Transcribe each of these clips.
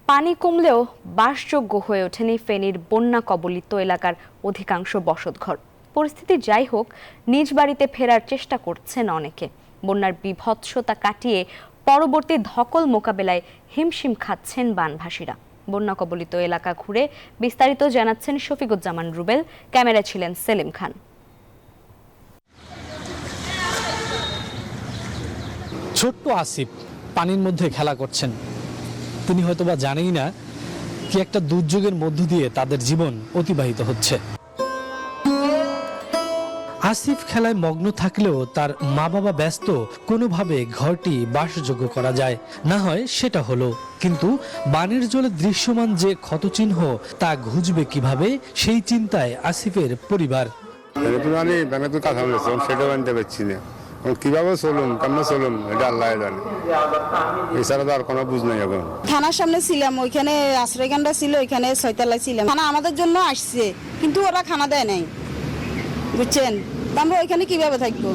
পানি কমলেও বাসযোগ্য হয়ে ওঠেনি ফেনীর বন্যা কবলিত এলাকার অধিকাংশ বসতঘর। পরিস্থিতি যাই হোক, নিজ বাড়িতে ফেরার চেষ্টা করছেন অনেকে। বন্যার বিভৎসতা কাটিয়ে পরবর্তী ধকল মোকাবেলায় হিমশিম খাচ্ছেন বানভাসীরা। বন্যা কবলিত এলাকা ঘুরে বিস্তারিত জানাচ্ছেন শফিকুজ্জামান রুবেল। ক্যামেরায় ছিলেন সেলিম খান। ছোট্ট আসিফ পানির মধ্যে খেলা করছেন। তিনি হয়তোবা জানেই না কি একটা দুর্যোগের মধ্য দিয়ে তাদের জীবন অতিবাহিত হচ্ছে। আসিফ খেলায় মগ্ন থাকলেও তার মা বাবা ব্যস্ত কোনোভাবে ঘরটি বাসযোগ্য করা যায়, না হয় সেটা হলো। কিন্তু বানের জলে দৃশ্যমান যে ক্ষতচিহ্ন তা ঘুচবে কিভাবে, সেই চিন্তায় আসিফের পরিবার। সেটা জানতে পারছি না কিভাবে চলুন কেমন চলুন, এটা আল্লাহ জানে, এছাড়া তো আর কোনো বুঝ নাই। এখন থানার সামনে ছিলাম, ওইখানে আশ্রয়কেন্দ্র ছিল, ওইখানে 6 তলায় ছিলাম। থানা আমাদের জন্য আসছে, কিন্তু ওরা খানা দেয় নাই, বুঝছেন? আমরা ওইখানে কিভাবে থাকবো?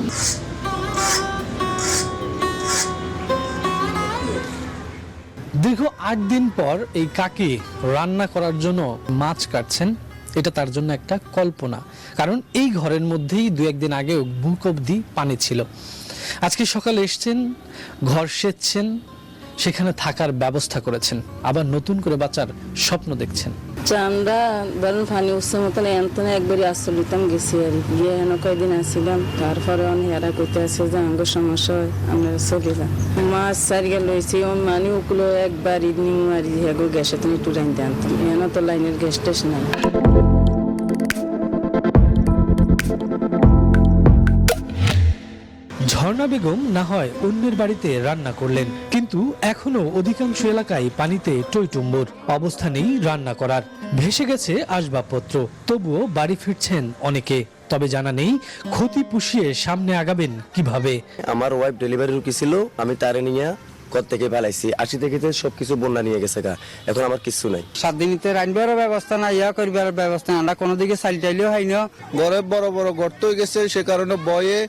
দীর্ঘ 8 দিন পর এই কাকি রান্না করার জন্য মাছ কাটছেন। এটা তার জন্য একটা কল্পনা, কারণ এই ঘরের মধ্যেই 2-1 দিন আগেও বুক অবধি পানি ছিল। আজকে সকালে এসছেন, ঘর সেচছেন, সেখানে থাকার ব্যবস্থা করেছেন, আবার নতুন করে বাঁচার স্বপ্ন দেখছেন। আমরা ধরেন পানি উৎস মতন এনতনে একবারই আশ্রলিতাম গেছি আর গিয়ে এনে কয়দিন আসছিলাম। তারপরে অনেক করতে আসে যে আমার সমস্যা হয়, আমরা চলে যান। মাছ সারিয়ে লইছি মানে ওগুলো একবার ইভিনিং মারি গ্যাসে তুমি একটু রাইতে আনতাম। এনে তো লাইনের গ্যাস টেস নাই। ঝর্ণা বেগম না হয় অন্যের বাড়িতে রান্না করলেন, কিন্তু এখনো অধিকাংশ এলাকায় পানিতে টইটুম্বর। অবস্থা নেই রান্না করার, ভেসে গেছে আসবাবপত্র। তবুও বাড়ি ফিরছেন অনেকে, তবে জানা নেই ক্ষতি পুষিয়ে সামনে আগাবেন কিভাবে। আমার ওয়াইফ ডেলিভারি রুগী ছিল, আমি তারে নিয়ে কত থেকে ফেলাইছি, 80 থেকে সবকিছু বন্যা নিয়ে গেছে গা। এখন আমার কিছু নাই। 7 দিনিতে রান্নার ব্যবস্থা নাই, ইয়া করবার ব্যবস্থা আমরা কোনো দিকে চাল চাইলেও হয় না। ঘরে বড় বড় গর্ত হয়ে গেছে, সে কারণে বয়ে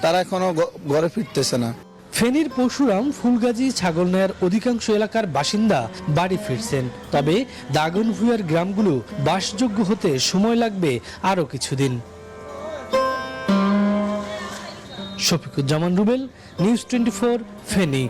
তারা এখনো ঘরে ফিরতেছে না। ফেনীর পরশুরাম, ফুলগাজী, ছাগলনাইয়ার অধিকাংশ এলাকার বাসিন্দা বাড়ি ফিরছেন, তবে দাগনভূঞার গ্রামগুলো বাসযোগ্য হতে সময় লাগবে আরো কিছুদিন। শফিকুজ্জামান রুবেল, নিউজ 24, ফেনী।